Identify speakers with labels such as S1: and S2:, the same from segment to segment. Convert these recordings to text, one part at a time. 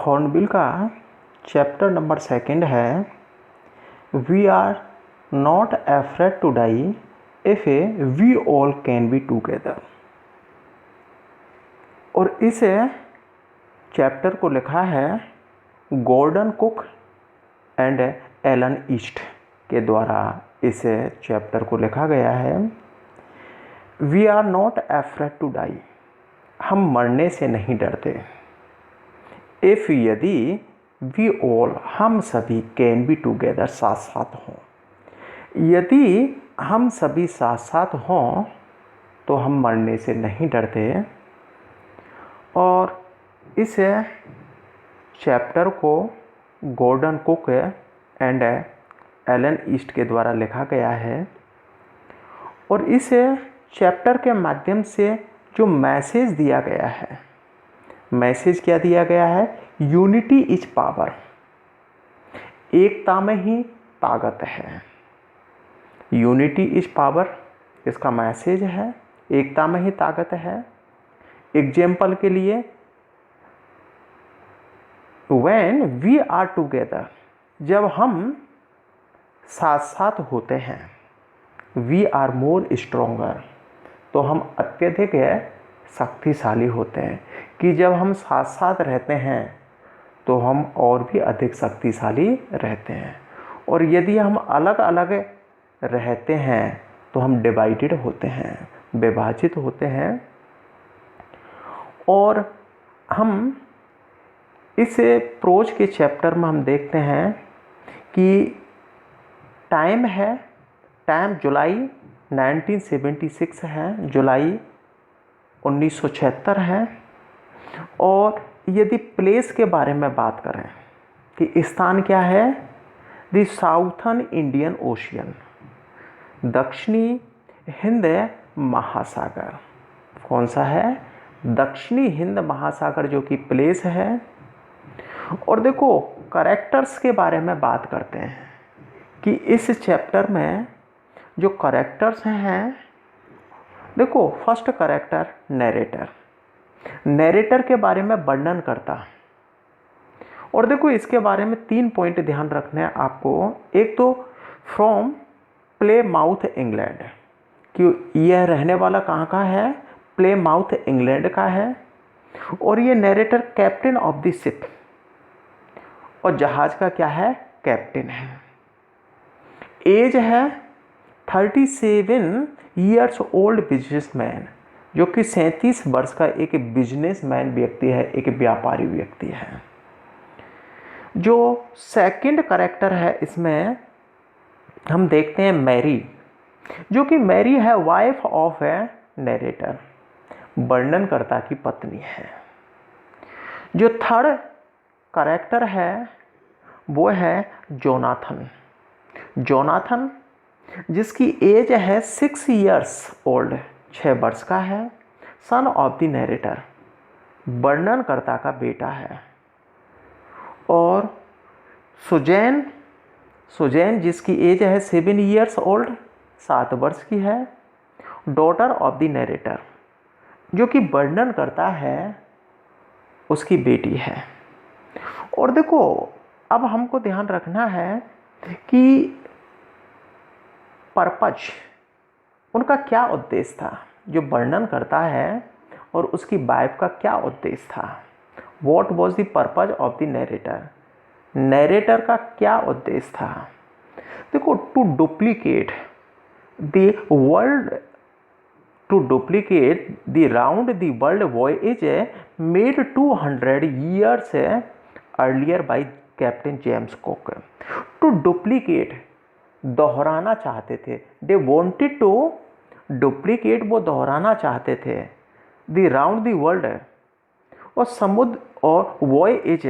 S1: Hornbill का chapter number 2 है we are not afraid to die if we all can be together. और इस chapter को लिखा है Gordon Cook and Alan East के द्वारा। इस चैप्टर को लिखा गया है we are not afraid to die, हम मरने से नहीं डरते। इफ़ यदि वी ऑल हम सभी कैन बी टूगेदर साथ साथ हों, यदि हम सभी साथ साथ हों तो हम मरने से नहीं डरते। और इस चैप्टर को Gordon Cook and Alan East के द्वारा लिखा गया है। और इस चैप्टर के माध्यम से जो मैसेज दिया गया है, मैसेज क्या दिया गया है? यूनिटी इज पावर, एकता में ही ताकत है। यूनिटी इज पावर इसका मैसेज है, एकता में ही ताकत है। एग्जाम्पल के लिए व्हेन वी आर टुगेदर, जब हम साथ साथ होते हैं, वी आर मोर स्ट्रोंगर, तो हम अत्यधिक शक्तिशाली होते हैं। कि जब हम साथ साथ रहते हैं तो हम और भी अधिक शक्तिशाली रहते हैं। और यदि हम अलग अलग रहते हैं तो हम डिवाइडेड होते हैं, विभाजित होते हैं। और हम इस प्रोज के चैप्टर में हम देखते हैं कि टाइम है, टाइम जुलाई 1976 है, जुलाई 1976 है। और यदि प्लेस के बारे में बात करें कि स्थान क्या है? द साउथर्न इंडियन ओशियन, दक्षिणी हिंद महासागर। कौन सा है? दक्षिणी हिंद महासागर, जो कि प्लेस है। और देखो कैरेक्टर्स के बारे में बात करते हैं कि इस चैप्टर में जो कैरेक्टर्स हैं, देखो फर्स्ट कैरेक्टर नैरेटर, नैरेटर के बारे में वर्णन करता। और देखो इसके बारे में 3 पॉइंट ध्यान रखने हैं आपको। एक तो फ्रॉम प्लेमाउथ इंग्लैंड, कि यह रहने वाला कहाँ का है? प्लेमाउथ इंग्लैंड का है। और ये narrator captain of the ship, और जहाज का क्या है? कैप्टन है। एज है 37 ईयर्स ओल्ड बिजनेसमैन, जो कि 37 वर्ष का एक बिजनेसमैन व्यक्ति है, एक व्यापारी व्यक्ति है। जो सेकंड कैरेक्टर है इसमें हम देखते हैं मैरी, जो कि मैरी है वाइफ ऑफ ए नैरेटर, वर्णनकर्ता की पत्नी है। जो थर्ड कैरेक्टर है वो है जोनाथन, जोनाथन जिसकी एज है 6 ईयर्स ओल्ड, 6 वर्ष का है, सन ऑफ द नैरेटर, वर्णनकर्ता का बेटा है। और सुजैन, सुजैन जिसकी एज है 7 ईयर्स ओल्ड, 7 वर्ष की है, डॉटर ऑफ द नैरेटर, जो कि वर्णन करता है उसकी बेटी है। और देखो अब हमको ध्यान रखना है कि पर्पज, उनका क्या उद्देश्य था, जो वर्णन करता है और उसकी वाइफ का क्या उद्देश्य था। What was the purpose of the narrator, narrator का क्या उद्देश्य था। देखो to duplicate the world, to duplicate the round the world voyage made 200 years earlier by captain James Cook. To duplicate, दोहराना चाहते थे, दे वॉन्टेड टू डुप्लीकेट, वो दोहराना चाहते थे, द राउंड द वर्ल्ड, और समुद्र और वॉयज,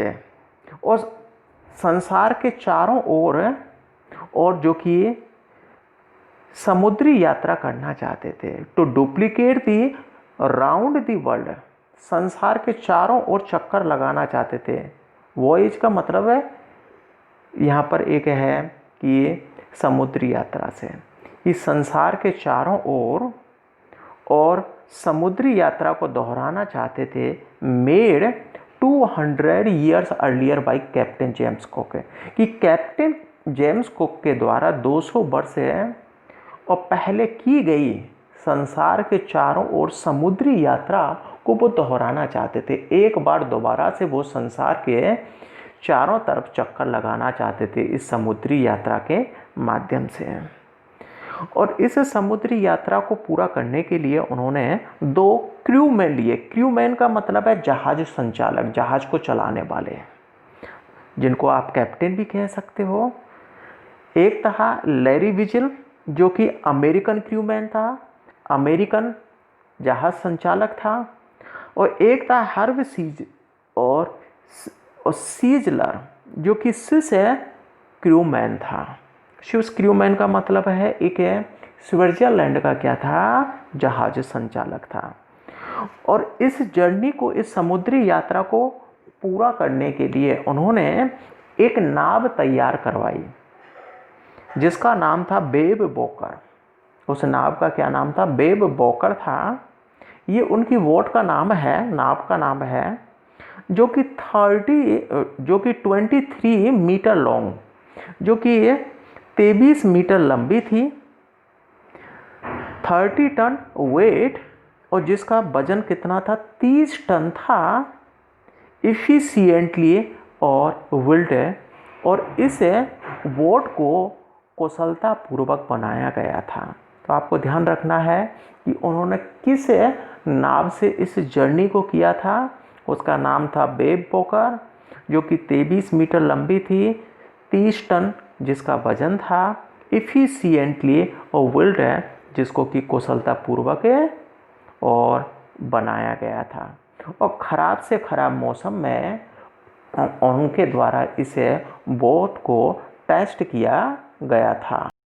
S1: और संसार के चारों ओर, और जो कि समुद्री यात्रा करना चाहते थे। To duplicate the round the world, संसार के चारों ओर चक्कर लगाना चाहते थे। वॉयज का मतलब है यहाँ पर एक है कि समुद्री यात्रा से, इस संसार के चारों ओर और समुद्री यात्रा को दोहराना चाहते थे। Made 200 years earlier by captain James cook, कि कैप्टन जेम्स कुक के द्वारा 200 वर्ष और पहले की गई संसार के चारों ओर समुद्री यात्रा को वो दोहराना चाहते थे। एक बार दोबारा से वो संसार के चारों तरफ चक्कर लगाना चाहते थे इस समुद्री यात्रा के माध्यम से। और इस समुद्री यात्रा को पूरा करने के लिए उन्होंने 2 क्रूमैन लिए। क्रूमैन का मतलब है जहाज संचालक, जहाज को चलाने वाले, जिनको आप कैप्टन भी कह सकते हो। एक था लैरी विजिल, जो कि अमेरिकन क्रूमैन था, अमेरिकन जहाज संचालक था। और एक था हर्व सीज और सीजलर, जो कि स्विस क्रूमैन था। स्विस क्रूमैन का मतलब है एक स्विट्जरलैंड का क्या था, जहाज संचालक था। और इस जर्नी को, इस समुद्री यात्रा को पूरा करने के लिए उन्होंने एक नाव तैयार करवाई जिसका नाम था बेब बोकर। उस नाव का क्या नाम था, बेब बोकर था। ये उनकी बोट का नाम है, नाव का नाम है, जो कि 23 मीटर लॉन्ग, जो कि 23 मीटर लंबी थी, 30 टन वेट, और जिसका वजन कितना था, 30 टन था, इफिशिएंटली और विल्ड। और इस बोट को कुशलतापूर्वक बनाया गया था। तो आपको ध्यान रखना है कि उन्होंने किस नाव से इस जर्नी को किया था। उसका नाम था बेब बोकर, जो कि 23 मीटर लंबी थी, 30 टन जिसका वजन था, इफिशिएंटली और विल्ड है, जिसको कि कुशलतापूर्वक और बनाया गया था। और ख़राब से ख़राब मौसम में उनके द्वारा इसे बोट को टेस्ट किया गया था।